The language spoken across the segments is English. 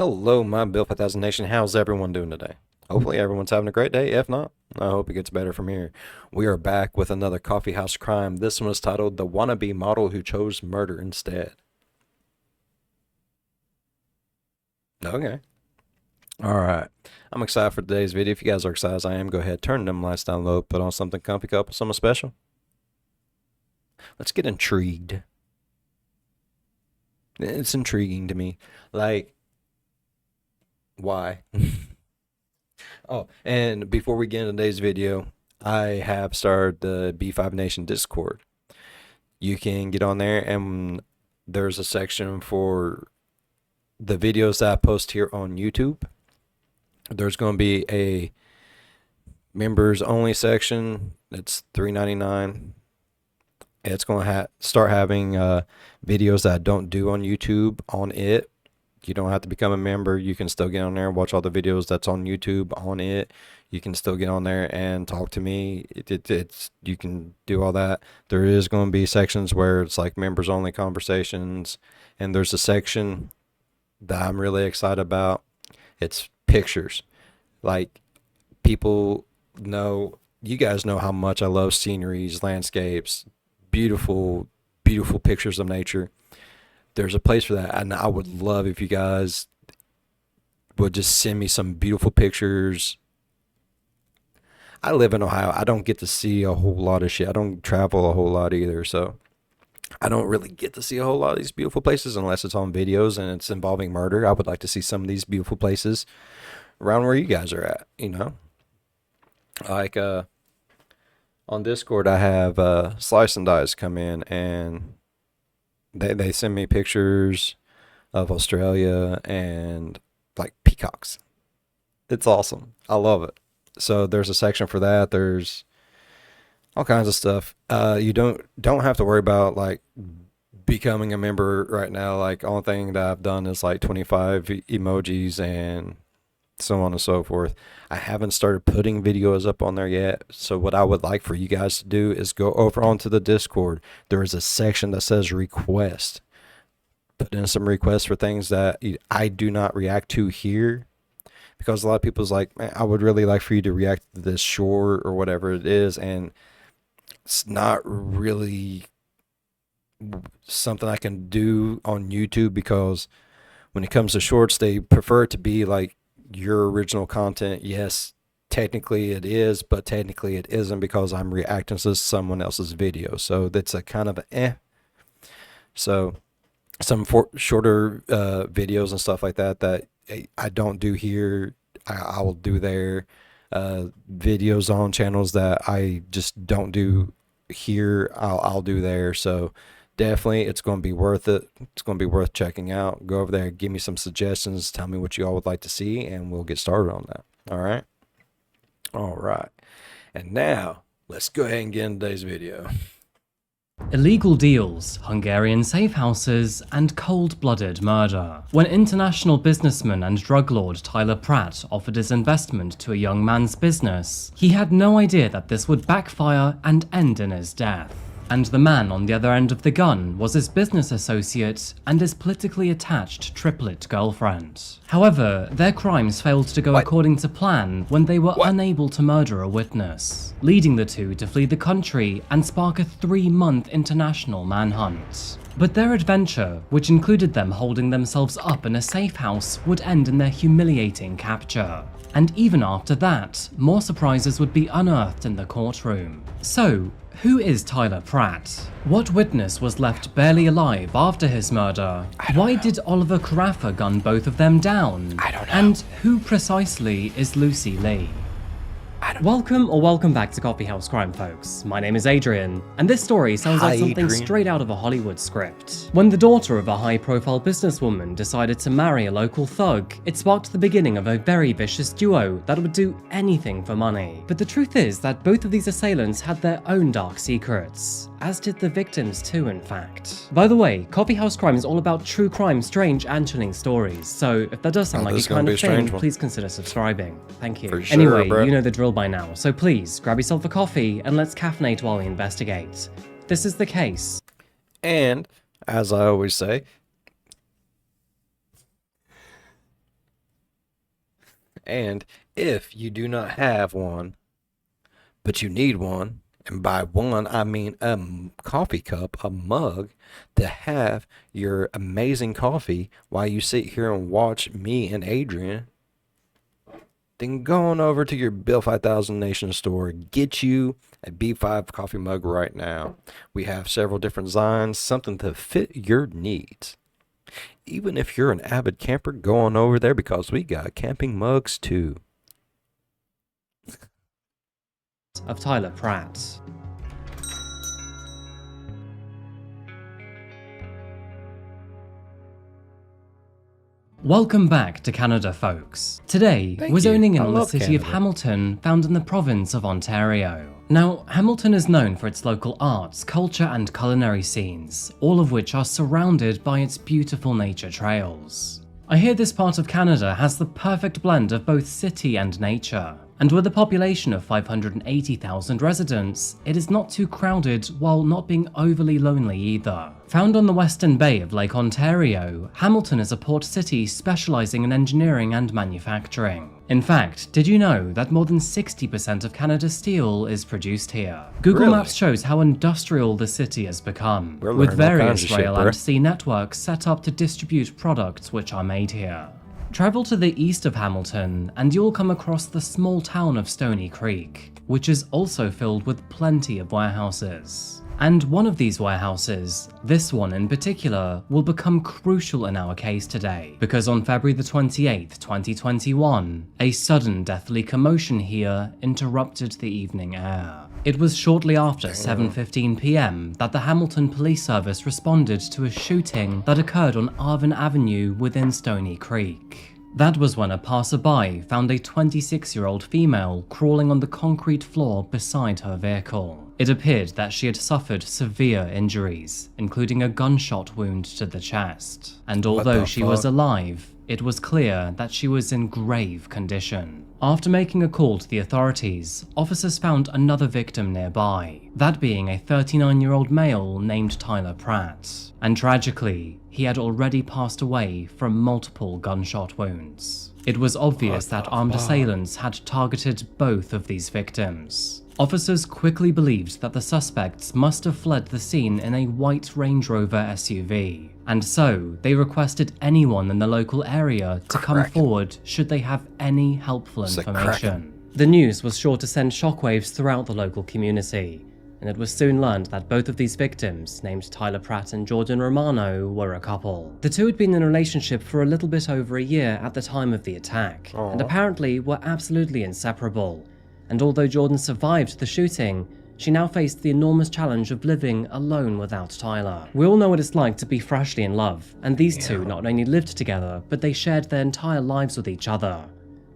Hello, my Bill 5000 Nation. How's everyone doing today? Hopefully everyone's having a great day. If not, I hope it gets better from here. We are back with another Coffeehouse Crime. This one is titled The Wannabe Model Who Chose Murder Instead. Okay. Alright. I'm excited for today's video. If you guys are excited as I am, go ahead, turn them lights down low, put on something comfy, couple, something special. Let's get intrigued. It's intriguing to me. Like, why? Oh, and before we get into today's video, I have started the B5 Nation Discord. You can get on there and there's a section for the videos that I post here on YouTube. There's going to be a members only section. It's $3.99. It's going to start having videos that I don't do on YouTube on it. You don't have to become a member. You can still get on there and watch all the videos that's on YouTube on it. You can still get on there and talk to me. You can do all that. There is going to be sections where it's like members only conversations. And there's a section that I'm really excited about. It's pictures. Like, people know, you guys know how much I love sceneries, landscapes, beautiful pictures of nature. There's a place for that, and I would love if you guys would just send me some beautiful pictures. I live in Ohio. I don't get to see a whole lot of shit. I don't travel a whole lot either, so I don't really get to see a whole lot of these beautiful places unless it's on videos and it's involving murder. I would like to see some of these beautiful places around where you guys are at, you know? Like, on Discord, I have Slice and Dice come in, and they send me pictures of Australia and like peacocks. It's awesome. I love it. So there's a section for that. There's all kinds of stuff. You don't have to worry about like becoming a member right now. Like, only thing that I've done is like 25 emojis and so on and so forth. I haven't started putting videos up on there yet. So what I would like for you guys to do is go over onto the Discord. There is a section that says request. Put in some requests for things that I do not react to here, because a lot of people's like, man, I would really like for you to react to this short or whatever it is, and it's not really something I can do on YouTube, because when it comes to shorts, they prefer it to be like your original content. Yes, technically it is, but technically it isn't, because I'm reacting to someone else's video. So that's a kind of So some shorter videos and stuff like that that I don't do here, I will do there. Videos on channels that I just don't do here, I'll do there. So definitely, it's going to be worth it. It's going to be worth checking out. Go over there, give me some suggestions, tell me what you all would like to see, and we'll get started on that. All right? All right. And now, let's go ahead and get into today's video. Illegal deals, Hungarian safe houses, and cold-blooded murder. When international businessman and drug lord Tyler Pratt offered his investment to a young man's business, he had no idea that this would backfire and end in his death. And the man on the other end of the gun was his business associate and his politically attached triplet girlfriend. However, their crimes failed to go according to plan when they were unable to murder a witness, leading the two to flee the country and spark a 3-month international manhunt. But their adventure, which included them holding themselves up in a safe house, would end in their humiliating capture. And even after that, more surprises would be unearthed in the courtroom. So, who is Tyler Pratt? What witness was left barely alive after his murder? Why did Oliver Karafa gun both of them down? I don't know. And who precisely is Lucy Lee? Welcome back to Coffeehouse Crime, folks. My name is Adrian, and this story sounds like something straight out of a Hollywood script. When the daughter of a high-profile businesswoman decided to marry a local thug, it sparked the beginning of a very vicious duo that would do anything for money. But the truth is that both of these assailants had their own dark secrets, as did the victims too, in fact. By the way, Coffeehouse Crime is all about true crime, strange and chilling stories, so if that does sound like your kind of thing, please consider subscribing. Thank you. For sure, anyway, bro. You know the drill by now, so please grab yourself a coffee and let's caffeinate while we investigate. This is the case. And as I always say, And if you do not have one, but you need one, and by one I mean a coffee cup, a mug, to have your amazing coffee while you sit here and watch me and Adrian, then go on over to your Bill 5000 Nation store, get you a B5 coffee mug right now. We have several different designs, something to fit your needs. Even if you're an avid camper, go on over there because we got camping mugs too. Of Tyler Pratt. Welcome back to Canada, folks. Today, Thank we're you. zoning in I on the love city of Canada. Hamilton, found in the province of Ontario. Now, Hamilton is known for its local arts, culture and culinary scenes, all of which are surrounded by its beautiful nature trails. I hear this part of Canada has the perfect blend of both city and nature. And with a population of 580,000 residents, it is not too crowded while not being overly lonely either. Found on the western bay of Lake Ontario, Hamilton is a port city specializing in engineering and manufacturing. In fact, did you know that more than 60% of Canada's steel is produced here? Google Really? Maps shows how industrial the city has become, We're with learning all kinds various of shit, rail bro. and sea networks set up to distribute products which are made here. Travel to the east of Hamilton and you'll come across the small town of Stony Creek, which is also filled with plenty of warehouses. And one of these warehouses, this one in particular, will become crucial in our case today, because on February the 28th, 2021, a sudden deathly commotion here interrupted the evening air. It was shortly after 7:15 p.m. that the Hamilton Police Service responded to a shooting that occurred on Arvin Avenue within Stony Creek. That was when a passerby found a 26-year-old female crawling on the concrete floor beside her vehicle. It appeared that she had suffered severe injuries, including a gunshot wound to the chest. And although she was alive, it was clear that she was in grave condition. After making a call to the authorities, officers found another victim nearby, that being a 39-year-old male named Tyler Pratt. And tragically, he had already passed away from multiple gunshot wounds. It was obvious that armed assailants had targeted both of these victims. Officers quickly believed that the suspects must have fled the scene in a white Range Rover SUV, and so they requested anyone in the local area to come forward should they have any helpful information. The news was sure to send shockwaves throughout the local community, and it was soon learned that both of these victims, named Tyler Pratt and Jordyn Romano, were a couple. The two had been in a relationship for a little bit over a year at the time of the attack, and apparently were absolutely inseparable. And although Jordyn survived the shooting, she now faced the enormous challenge of living alone without Tyler. We all know what it's like to be freshly in love, and these two not only lived together, but they shared their entire lives with each other.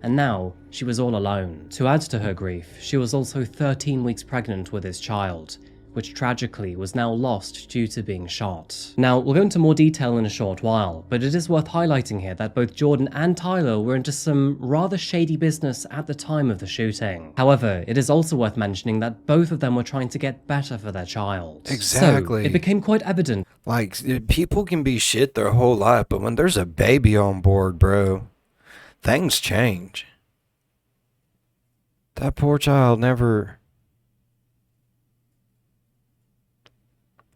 And now, she was all alone. To add to her grief, she was also 13 weeks pregnant with his child, which tragically was now lost due to being shot. Now, we'll go into more detail in a short while, but it is worth highlighting here that both Jordyn and Tyler were into some rather shady business at the time of the shooting. However, it is also worth mentioning that both of them were trying to get better for their child. Exactly. So, it became quite evident. Like, people can be shit their whole life, but when there's a baby on board, bro, things change. That poor child never...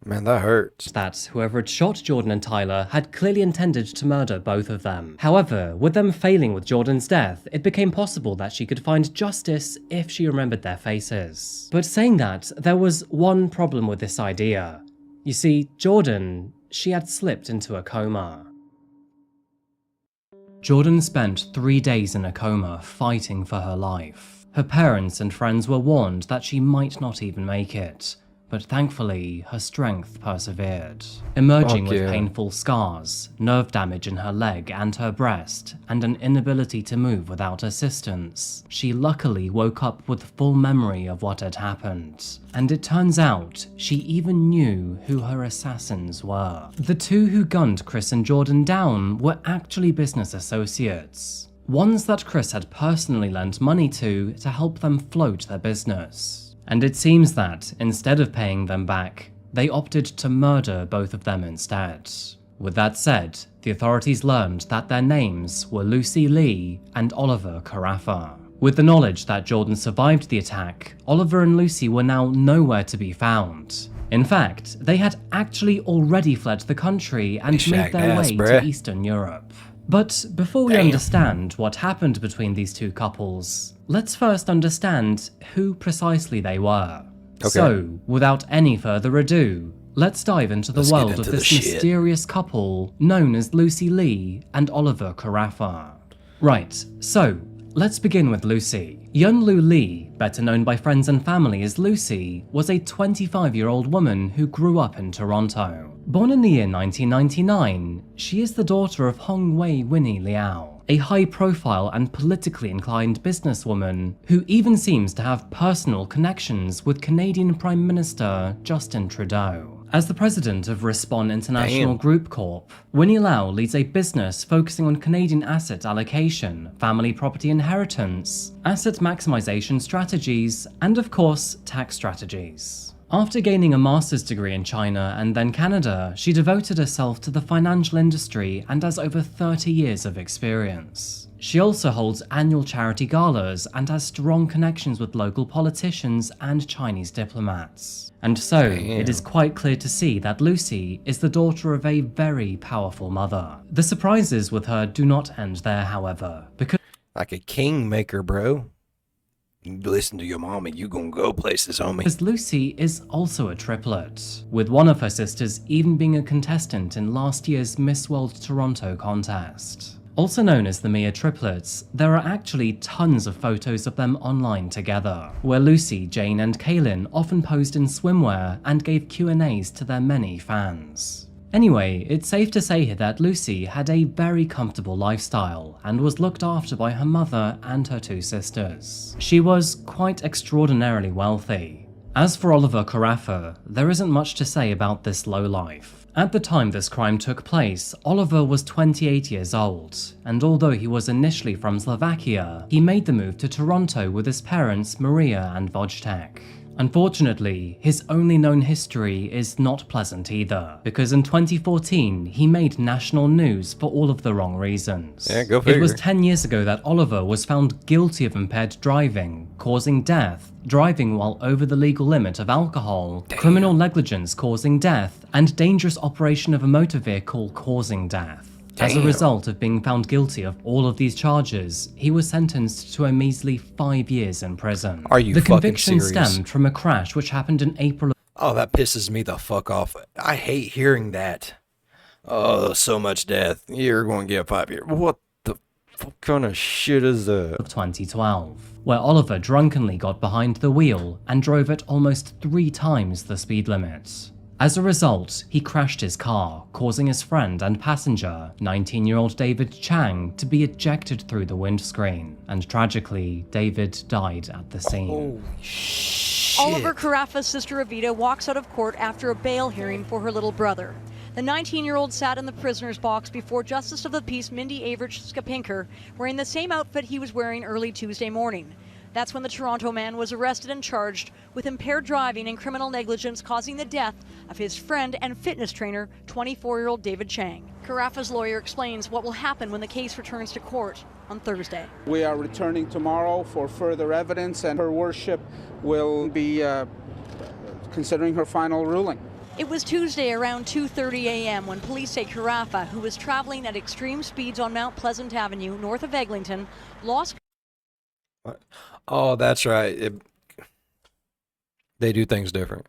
Man, that hurts. That whoever had shot Jordyn and Tyler had clearly intended to murder both of them. However, with them failing with Jordyn's death, it became possible that she could find justice if she remembered their faces. But saying that, there was one problem with this idea. You see, Jordyn, she had slipped into a coma. Jordyn spent 3 days in a coma fighting for her life. Her parents and friends were warned that she might not even make it, but thankfully, her strength persevered. Emerging with painful scars, nerve damage in her leg and her breast, and an inability to move without assistance, she luckily woke up with full memory of what had happened. And it turns out, she even knew who her assassins were. The two who gunned Chris and Jordyn down were actually business associates. Ones that Chris had personally lent money to help them float their business. And it seems that, instead of paying them back, they opted to murder both of them instead. With that said, the authorities learned that their names were Lucy Lee and Oliver Karafa. With the knowledge that Jordyn survived the attack, Oliver and Lucy were now nowhere to be found. In fact, they had actually already fled the country and made their way to Eastern Europe. But before we understand what happened between these two couples, let's first understand who precisely they were. Okay. So, without any further ado, let's dive into the world of this mysterious couple known as Lucy Lee and Oliver Karafa. Right, so let's begin with Lucy. Yunlu Lee, better known by friends and family as Lucy, was a 25-year-old woman who grew up in Toronto. Born in the year 1999, she is the daughter of Hong Wei Winnie Liao, a high-profile and politically inclined businesswoman who even seems to have personal connections with Canadian Prime Minister Justin Trudeau. As the president of Respond International Group Corp, Winnie Lau leads a business focusing on Canadian asset allocation, family property inheritance, asset maximization strategies, and of course, tax strategies. After gaining a master's degree in China and then Canada, she devoted herself to the financial industry and has over 30 years of experience. She also holds annual charity galas and has strong connections with local politicians and Chinese diplomats. And so, it is quite clear to see that Lucy is the daughter of a very powerful mother. The surprises with her do not end there, however, because like a kingmaker, bro. You listen to your mom and you gonna go places, homie. Because Lucy is also a triplet, with one of her sisters even being a contestant in last year's Miss World Toronto contest. Also known as the Mia triplets, there are actually tons of photos of them online together, where Lucy, Jane and Kaylin often posed in swimwear and gave Q&As to their many fans. Anyway, it's safe to say here that Lucy had a very comfortable lifestyle and was looked after by her mother and her two sisters. She was quite extraordinarily wealthy. As for Oliver Karafa, there isn't much to say about this lowlife. At the time this crime took place, Oliver was 28 years old, and although he was initially from Slovakia, he made the move to Toronto with his parents Maria and Wojtek. Unfortunately, his only known history is not pleasant either, because in 2014 he made national news for all of the wrong reasons. Yeah, go figure. It was 10 years ago that Oliver was found guilty of impaired driving, causing death, driving while over the legal limit of alcohol, criminal negligence causing death, and dangerous operation of a motor vehicle causing death. As a result of being found guilty of all of these charges, he was sentenced to a measly 5 years in prison. Are you The fucking conviction serious? stemmed from a crash which happened in April. Oh, that pisses me the fuck off. I hate hearing that. Oh, so much death. You're going to get 5 years. What the fuck kind of shit is that? Of 2012, where Oliver drunkenly got behind the wheel and drove at almost 3 times the speed limit. As a result, he crashed his car, causing his friend and passenger, 19-year-old David Chang, to be ejected through the windscreen. And tragically, David died at the scene. Holy shit. Oliver Karafa's sister Evita walks out of court after a bail hearing for her little brother. The 19-year-old sat in the prisoner's box before Justice of the Peace Mindy Average-Skapinker, wearing the same outfit he was wearing early Tuesday morning. That's when the Toronto man was arrested and charged with impaired driving and criminal negligence causing the death of his friend and fitness trainer, 24-year-old David Chang. Karafa's lawyer explains what will happen when the case returns to court on Thursday. We are returning tomorrow for further evidence, and her worship will be considering her final ruling. It was Tuesday around 2:30 a.m. when police say Karafa, who was traveling at extreme speeds on Mount Pleasant Avenue north of Eglinton, lost. Oh, that's right. They do things different.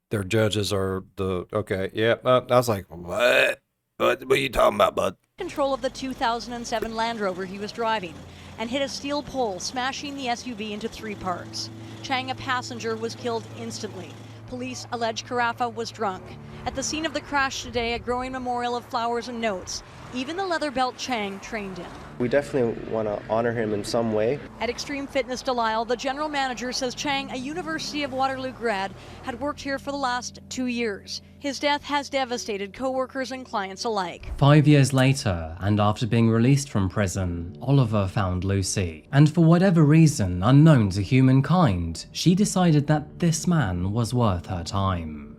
Their judges are the... Okay, yeah. I was like, what? What are you talking about, bud? Control of the 2007 Land Rover he was driving and hit a steel pole, smashing the SUV into 3 parts. Chang, a passenger, was killed instantly. Police allege Karafa was drunk. At the scene of the crash today, a growing memorial of flowers and notes, even the leather belt Chang trained in. We definitely want to honor him in some way. At Extreme Fitness Delisle, the general manager says Chang, a University of Waterloo grad, had worked here for the last 2 years. His death has devastated co-workers and clients alike. 5 years later, and after being released from prison, Oliver found Lucy. And for whatever reason unknown to humankind, she decided that this man was worth her time.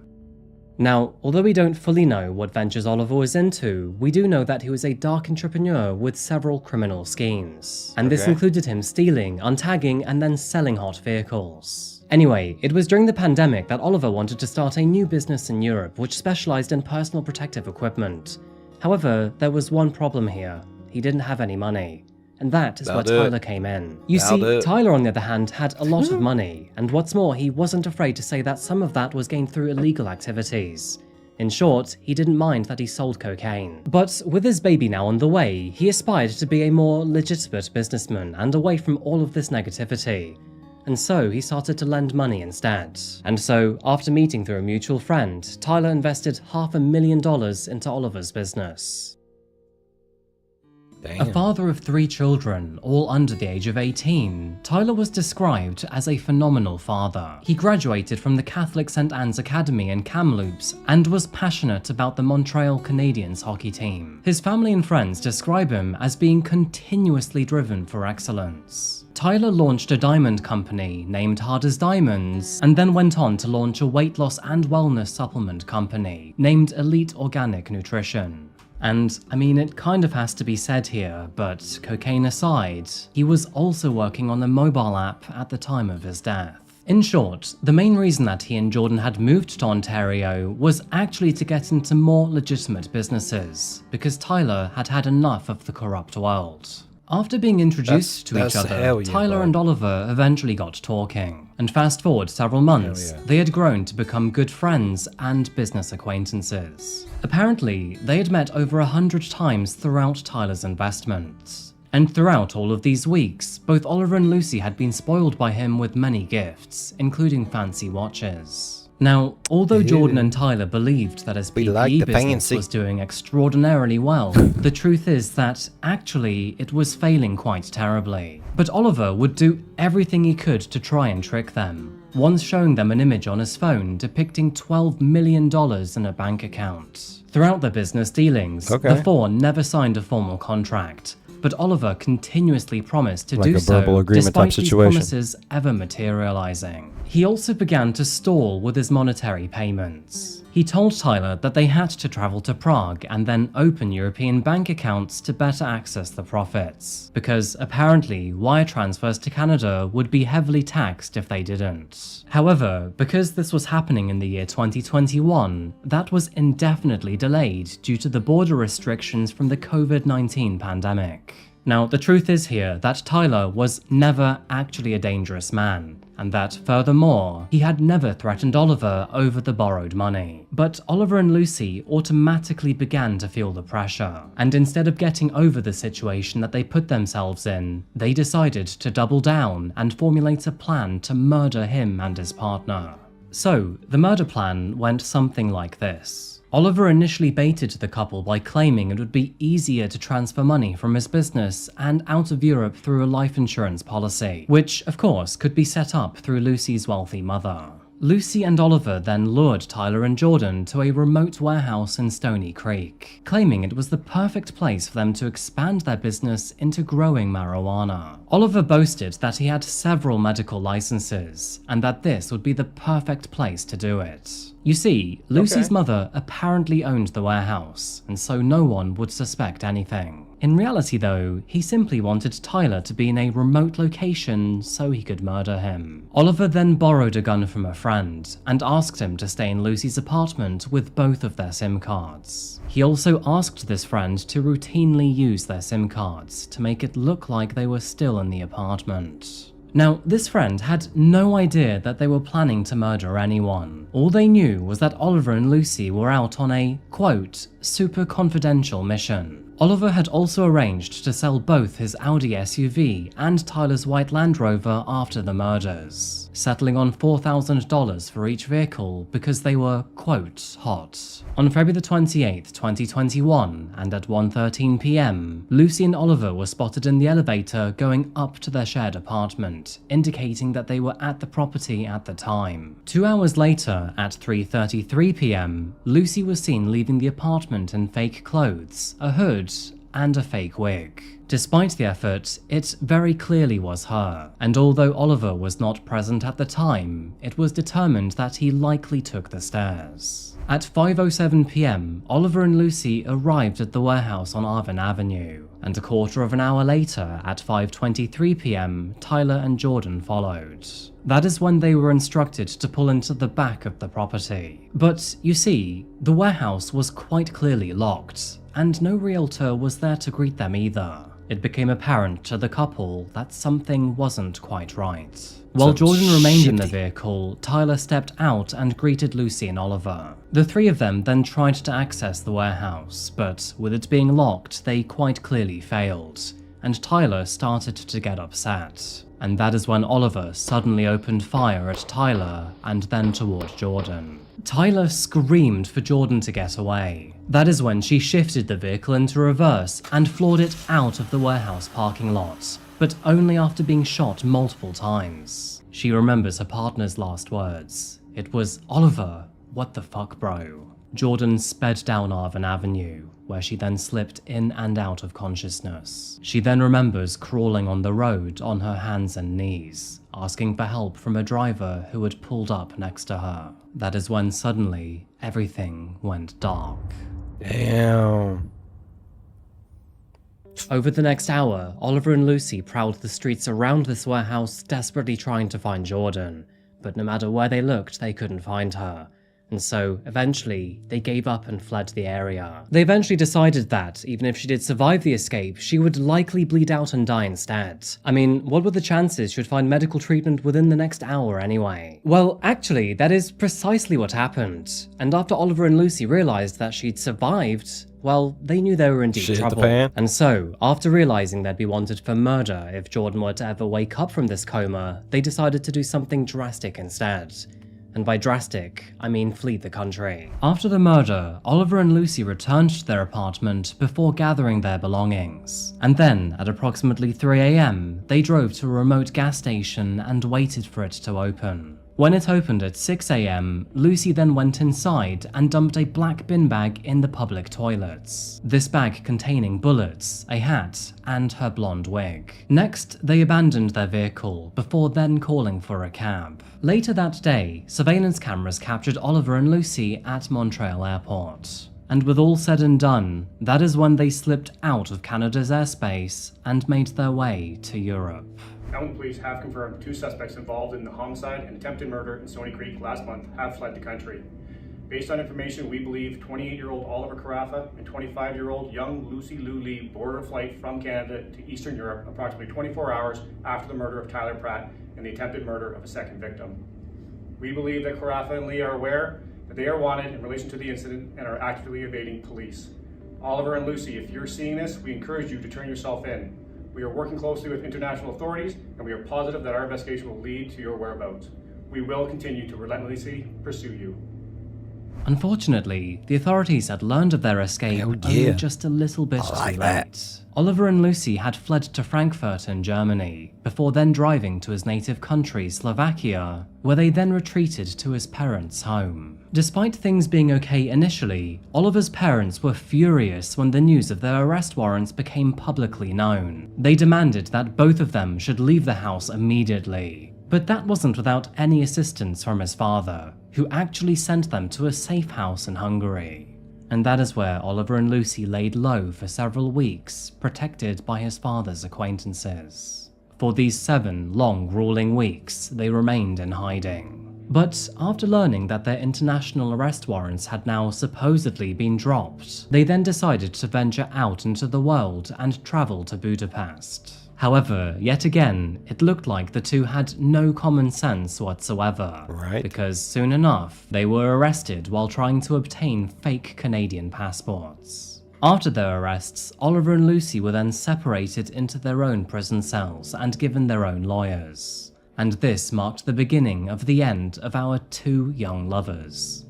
Now, although we don't fully know what ventures Oliver was into, we do know that he was a dark entrepreneur with several criminal schemes. And this included him stealing, untagging, and then selling hot vehicles. Anyway, it was during the pandemic that Oliver wanted to start a new business in Europe which specialized in personal protective equipment. However, there was one problem here. He didn't have any money. And that is where Tyler came in. You see, Tyler on the other hand had a lot of money, and what's more, he wasn't afraid to say that some of that was gained through illegal activities. In short, he didn't mind that he sold cocaine. But with his baby now on the way, he aspired to be a more legitimate businessman and away from all of this negativity. And so he started to lend money instead. And so, after meeting through a mutual friend, Tyler invested $500,000 into Oliver's business. Damn. A father of 3 children, all under the age of 18, Tyler was described as a phenomenal father. He graduated from the Catholic St. Anne's Academy in Kamloops and was passionate about the Montreal Canadiens hockey team. His family and friends describe him as being continuously driven for excellence. Tyler launched a diamond company named Hard as Diamonds, and then went on to launch a weight loss and wellness supplement company named Elite Organic Nutrition. And, I mean, it kind of has to be said here, but cocaine aside, he was also working on a mobile app at the time of his death. In short, the main reason that he and Jordyn had moved to Ontario was actually to get into more legitimate businesses, because Tyler had had enough of the corrupt world. After being introduced to each other, Tyler and Oliver eventually got talking. And fast forward several months, they had grown to become good friends and business acquaintances. Apparently, they had met over 100 times throughout Tyler's investments. And throughout all of these weeks, both Oliver and Lucy had been spoiled by him with many gifts, including fancy watches. Now, although Jordyn and Tyler believed that his PPE business was doing extraordinarily well, the truth is that, actually, it was failing quite terribly. But Oliver would do everything he could to try and trick them, once showing them an image on his phone depicting $12 million in a bank account. Throughout their business dealings, the four never signed a formal contract, but Oliver continuously promised to do so, despite these promises ever materializing. He also began to stall with his monetary payments. He told Tyler that they had to travel to Prague and then open European bank accounts to better access the profits, because apparently wire transfers to Canada would be heavily taxed if they didn't. However, because this was happening in the year 2021, that was indefinitely delayed due to the border restrictions from the COVID-19 pandemic. Now, the truth is here that Tyler was never actually a dangerous man, and that, furthermore, he had never threatened Oliver over the borrowed money. But Oliver and Lucy automatically began to feel the pressure, and instead of getting over the situation that they put themselves in, they decided to double down and formulate a plan to murder him and his partner. So, the murder plan went something like this. Oliver initially baited the couple by claiming it would be easier to transfer money from his business and out of Europe through a life insurance policy, which, of course, could be set up through Lucy's wealthy mother. Lucy and Oliver then lured Tyler and Jordyn to a remote warehouse in Stony Creek, claiming it was the perfect place for them to expand their business into growing marijuana. Oliver boasted that he had several medical licenses, and that this would be the perfect place to do it. You see, Lucy's mother apparently owned the warehouse, and so no one would suspect anything. In reality though, he simply wanted Tyler to be in a remote location so he could murder him. Oliver then borrowed a gun from a friend, and asked him to stay in Lucy's apartment with both of their SIM cards. He also asked this friend to routinely use their SIM cards to make it look like they were still in the apartment. Now, this friend had no idea that they were planning to murder anyone. All they knew was that Oliver and Lucy were out on a, quote, super confidential mission. Oliver had also arranged to sell both his Audi SUV and Tyler's white Land Rover after the murders, settling on $4,000 for each vehicle because they were, quote, hot. On February 28, 2021, and at 1:13 p.m, Lucy and Oliver were spotted in the elevator going up to their shared apartment, indicating that they were at the property at the time. 2 hours later, at 3:33 p.m, Lucy was seen leaving the apartment in fake clothes, a hood, and a fake wig. Despite the effort, it very clearly was her, and although Oliver was not present at the time, it was determined that he likely took the stairs. At 5:07 p.m, Oliver and Lucy arrived at the warehouse on Arvin Avenue, and a quarter of an hour later, at 5:23 p.m, Tyler and Jordyn followed. That is when they were instructed to pull into the back of the property. But you see, the warehouse was quite clearly locked, and no realtor was there to greet them either. It became apparent to the couple that something wasn't quite right. While Jordyn remained in the vehicle, Tyler stepped out and greeted Lucy and Oliver. The three of them then tried to access the warehouse, but with it being locked, they quite clearly failed, and Tyler started to get upset. And that is when Oliver suddenly opened fire at Tyler and then toward Jordyn. Tyler screamed for Jordyn to get away. That is when she shifted the vehicle into reverse and floored it out of the warehouse parking lot, but only after being shot multiple times. She remembers her partner's last words. It was, "Oliver, what the fuck, bro?" Jordyn sped down Arvin Avenue, where she then slipped in and out of consciousness. She then remembers crawling on the road on her hands and knees, asking for help from a driver who had pulled up next to her. That is when suddenly everything went dark. Damn. Over the next hour, Oliver and Lucy prowled the streets around this warehouse, desperately trying to find Jordyn, but no matter where they looked, they couldn't find her. And so, eventually, they gave up and fled the area. They eventually decided that, even if she did survive the escape, she would likely bleed out and die instead. I mean, what were the chances she'd find medical treatment within the next hour anyway? Well, actually, that is precisely what happened. And after Oliver and Lucy realized that she'd survived, well, they knew they were in deep trouble. And so, after realizing they'd be wanted for murder if Jordyn were to ever wake up from this coma, they decided to do something drastic instead. And by drastic, I mean flee the country. After the murder, Oliver and Lucy returned to their apartment before gathering their belongings. And then, at approximately 3 a.m, they drove to a remote gas station and waited for it to open. When it opened at 6 a.m, Lucy then went inside and dumped a black bin bag in the public toilets. This bag containing bullets, a hat, and her blonde wig. Next, they abandoned their vehicle before then calling for a cab. Later that day, surveillance cameras captured Oliver and Lucy at Montreal Airport. And with all said and done, that is when they slipped out of Canada's airspace and made their way to Europe. Mountain police have confirmed 2 suspects involved in the homicide and attempted murder in Stony Creek last month have fled the country. Based on information, we believe 28-year-old Oliver Karafa and 25-year-old young Lucy Lou Lee boarded a flight from Canada to Eastern Europe approximately 24 hours after the murder of Tyler Pratt and the attempted murder of a second victim. We believe that Karafa and Lee are aware that they are wanted in relation to the incident and are actively evading police. Oliver and Lucy, if you're seeing this, we encourage you to turn yourself in. We are working closely with international authorities, and we are positive that our investigation will lead to your whereabouts. We will continue to relentlessly pursue you. Unfortunately, the authorities had learned of their escape only just a little bit too late. Oliver and Lucy had fled to Frankfurt in Germany, before then driving to his native country, Slovakia, where they then retreated to his parents' home. Despite things being okay initially, Oliver's parents were furious when the news of their arrest warrants became publicly known. They demanded that both of them should leave the house immediately. But that wasn't without any assistance from his father, who actually sent them to a safe house in Hungary. And that is where Oliver and Lucy laid low for several weeks, protected by his father's acquaintances. For these 7 long, grueling weeks, they remained in hiding. But after learning that their international arrest warrants had now supposedly been dropped, they then decided to venture out into the world and travel to Budapest. However, yet again, it looked like the two had no common sense whatsoever. Right. Because soon enough, they were arrested while trying to obtain fake Canadian passports. After their arrests, Oliver and Lucy were then separated into their own prison cells and given their own lawyers. And this marked the beginning of the end of our 2 young lovers.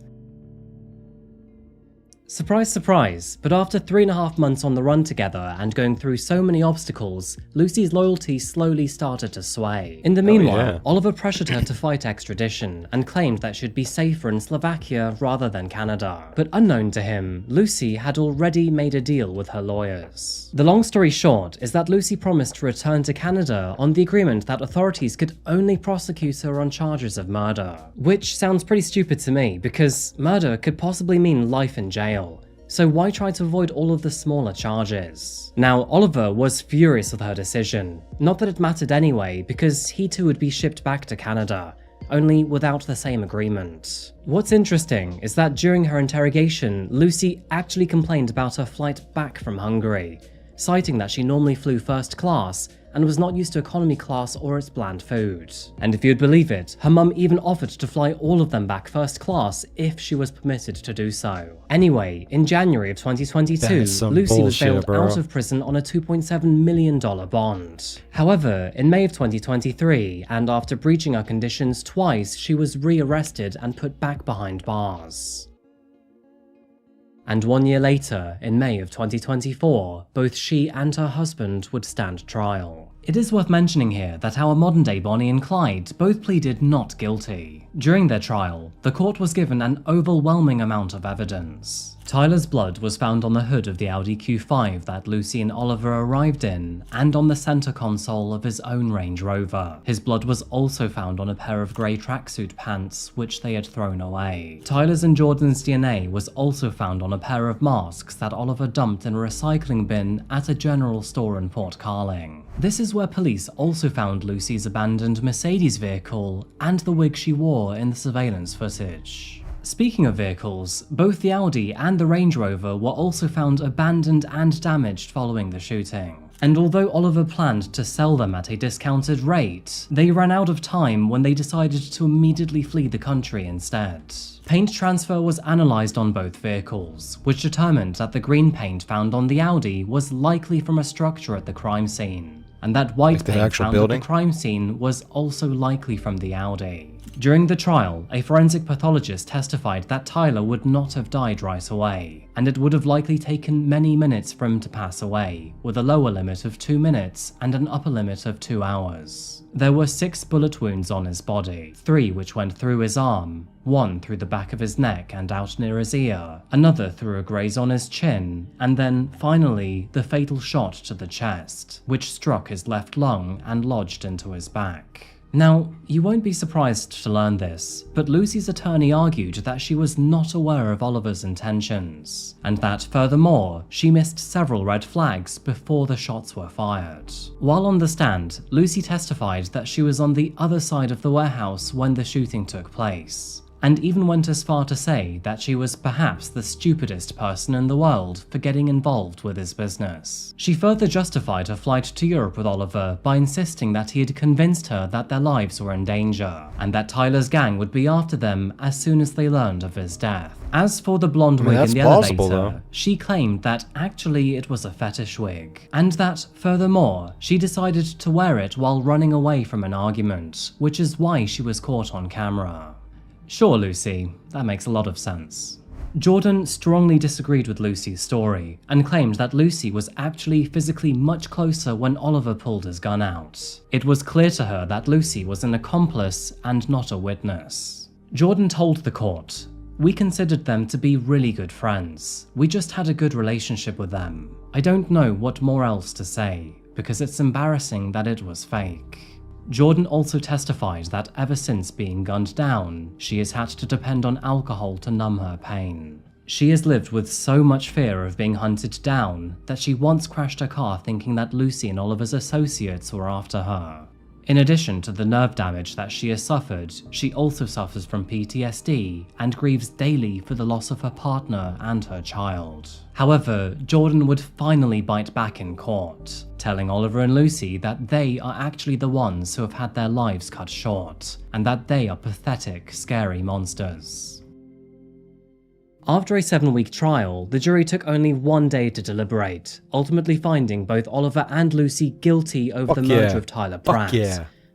Surprise, surprise, but after 3.5 months on the run together and going through so many obstacles, Lucy's loyalty slowly started to sway. In the meanwhile, yeah. Oliver pressured her to fight extradition and claimed that she'd be safer in Slovakia rather than Canada. But unknown to him, Lucy had already made a deal with her lawyers. The long story short is that Lucy promised to return to Canada on the agreement that authorities could only prosecute her on charges of murder. Which sounds pretty stupid to me, because murder could possibly mean life in jail. So why try to avoid all of the smaller charges? Now, Oliver was furious with her decision. Not that it mattered anyway, because he too would be shipped back to Canada, only without the same agreement. What's interesting is that during her interrogation, Lucy actually complained about her flight back from Hungary, citing that she normally flew first class and was not used to economy class or its bland food. And if you'd believe it, her mum even offered to fly all of them back first class if she was permitted to do so. Anyway, in January of 2022, Lucy was bailed out of prison on a $2.7 million bond. However, in May of 2023, and after breaching her conditions twice, she was re-arrested and put back behind bars. And 1 year later, in May of 2024, both she and her husband would stand trial. It is worth mentioning here that our modern-day Bonnie and Clyde both pleaded not guilty. During their trial, the court was given an overwhelming amount of evidence. Tyler's blood was found on the hood of the Audi Q5 that Lucy and Oliver arrived in, and on the center console of his own Range Rover. His blood was also found on a pair of grey tracksuit pants, which they had thrown away. Tyler's and Jordyn's DNA was also found on a pair of masks that Oliver dumped in a recycling bin at a general store in Port Carling. This is where police also found Lucy's abandoned Mercedes vehicle and the wig she wore in the surveillance footage. Speaking of vehicles, both the Audi and the Range Rover were also found abandoned and damaged following the shooting. And although Oliver planned to sell them at a discounted rate, they ran out of time when they decided to immediately flee the country instead. Paint transfer was analysed on both vehicles, which determined that the green paint found on the Audi was likely from a structure at the crime scene, and that white paint found at the crime scene was also likely from the Audi. During the trial, a forensic pathologist testified that Tyler would not have died right away, and it would have likely taken many minutes for him to pass away, with a lower limit of 2 minutes and an upper limit of 2 hours. There were 6 bullet wounds on his body, 3 which went through his arm, 1 through the back of his neck and out near his ear, another through a graze on his chin, and then, finally, the fatal shot to the chest, which struck his left lung and lodged into his back. Now, you won't be surprised to learn this, but Lucy's attorney argued that she was not aware of Oliver's intentions, and that, furthermore, she missed several red flags before the shots were fired. While on the stand, Lucy testified that she was on the other side of the warehouse when the shooting took place, and even went as far to say that she was perhaps the stupidest person in the world for getting involved with his business. She further justified her flight to Europe with Oliver by insisting that he had convinced her that their lives were in danger, and that Tyler's gang would be after them as soon as they learned of his death. As for the blonde wig in the elevator, she claimed that actually it was a fetish wig, and that, furthermore, she decided to wear it while running away from an argument, which is why she was caught on camera. Sure, Lucy, that makes a lot of sense. Jordyn strongly disagreed with Lucy's story, and claimed that Lucy was actually physically much closer when Oliver pulled his gun out. It was clear to her that Lucy was an accomplice and not a witness. Jordyn told the court, "We considered them to be really good friends. We just had a good relationship with them. I don't know what more else to say, because it's embarrassing that it was fake." Jordyn also testified that ever since being gunned down, she has had to depend on alcohol to numb her pain. She has lived with so much fear of being hunted down that she once crashed her car thinking that Lucy and Oliver's associates were after her. In addition to the nerve damage that she has suffered, she also suffers from PTSD and grieves daily for the loss of her partner and her child. However, Jordyn would finally bite back in court, telling Oliver and Lucy that they are actually the ones who have had their lives cut short, and that they are pathetic, scary monsters. After a 7-week trial, the jury took only 1 day to deliberate, ultimately finding both Oliver and Lucy guilty over the murder of Tyler Pratt.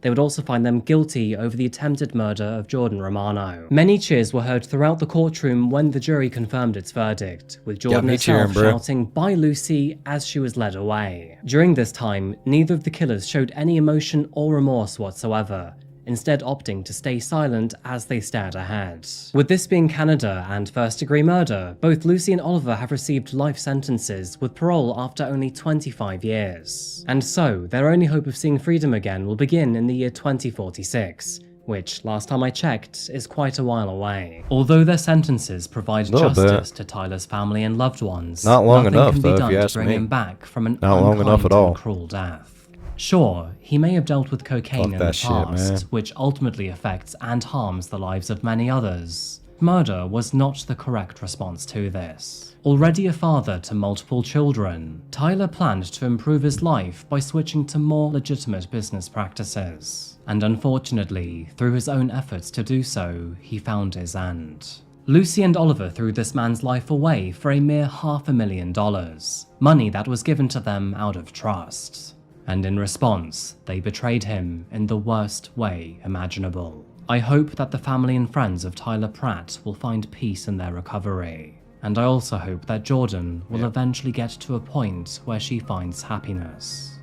they would also find them guilty over the attempted murder of Jordyn Romano. Many cheers were heard throughout the courtroom when the jury confirmed its verdict, with Jordyn herself shouting, "Bye, Lucy," as she was led away. During this time, neither of the killers showed any emotion or remorse whatsoever, instead opting to stay silent as they stared ahead. With this being Canada and first-degree murder, both Lucy and Oliver have received life sentences with parole after only 25 years. And so, their only hope of seeing freedom again will begin in the year 2046, which, last time I checked, is quite a while away. Although their sentences provide justice to Tyler's family and loved ones, not long nothing enough, can be though, if done you to ask bring me. him back from an Not long enough at unkind all. and cruel death. Sure, he may have dealt with cocaine in the shit, past, man. which ultimately affects and harms the lives of many others. Murder was not the correct response to this. Already a father to multiple children, Tyler planned to improve his life by switching to more legitimate business practices. And unfortunately, through his own efforts to do so, he found his end. Lucy and Oliver threw this man's life away for a mere $500,000, money that was given to them out of trust. And in response, they betrayed him in the worst way imaginable. I hope that the family and friends of Tyler Pratt will find peace in their recovery. And I also hope that Jordyn will eventually get to a point where she finds happiness.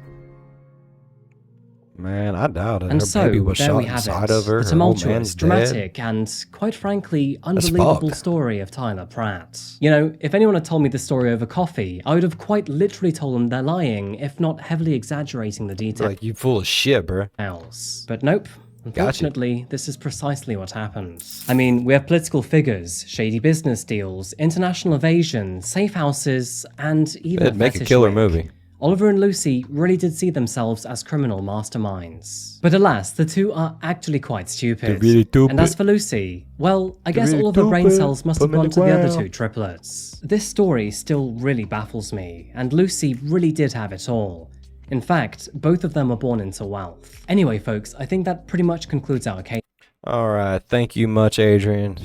Man, I doubt it. And Her so, baby was there shot we have it. inside of her. The Her old tumultuous, man's dead. dramatic, and quite frankly, unbelievable fuck. story of Tyler Pratt. You know, if anyone had told me this story over coffee, I would have quite literally told them they're lying, if not heavily exaggerating the details. Like, you full of shit, bro. But nope. Unfortunately, this is precisely what happened. I mean, we have political figures, shady business deals, international evasion, safe houses, and even It'd make a fetish killer wig. movie. Oliver and Lucy really did see themselves as criminal masterminds. But alas, the two are actually quite stupid. They're really stupid. And as for Lucy, well, I guess really all of her brain stupid. cells must Put have them in gone the to the other ground. two triplets. This story still really baffles me, and Lucy really did have it all. In fact, both of them were born into wealth. Anyway, folks, I think that pretty much concludes our case. All right. Thank you much, Adrian.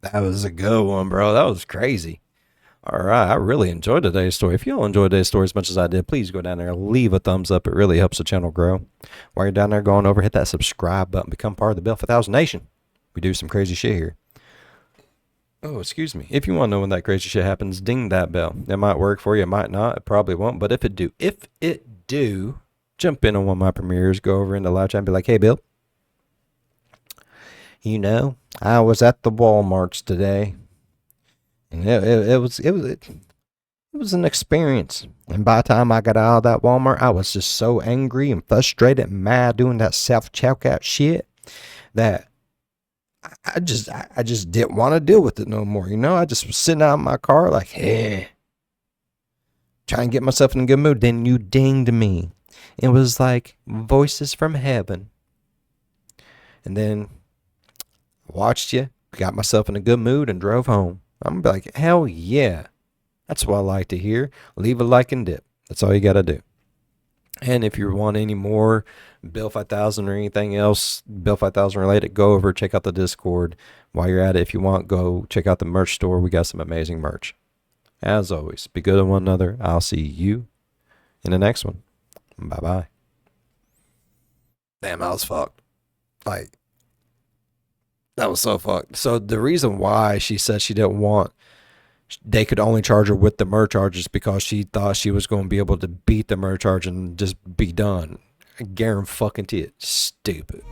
That was a good one, bro. That was crazy. All right. I really enjoyed today's story. If y'all enjoyed today's story as much as I did, please go down there and leave a thumbs up. It really helps the channel grow. While you're down there going over, hit that subscribe button. Become part of the Bill for 1000 Nation. We do some crazy shit here. Oh, excuse me. If you want to know when that crazy shit happens, ding that bell. It might work for you. It might not. It probably won't. But if it do, jump in on one of my premieres. Go over into live chat and be like, "Hey, Bill. You know, I was at the Walmarts today, and it was an experience. And by the time I got out of that Walmart, I was just so angry and frustrated and mad doing that self-checkout shit that I just didn't want to deal with it no more. You know, I just was sitting out in my car like, hey, trying to get myself in a good mood. Then you dinged me. It was like voices from heaven. And then watched you, got myself in a good mood, and drove home. I'm gonna be like, hell yeah. That's what I like to hear. Leave a like and dip. That's all you got to do. And if you want any more Bill 5000 or anything else Bill 5000 related, go over, check out the Discord. While you're at it, if you want, go check out the merch store. We got some amazing merch. As always, be good to one another. I'll see you in the next one. Bye-bye. Damn, that was fucked. Like, that was so fucked. So the reason why she said she didn't want, they could only charge her with the murder charges because she thought she was going to be able to beat the murder charge and just be done. I guarantee it. Stupid.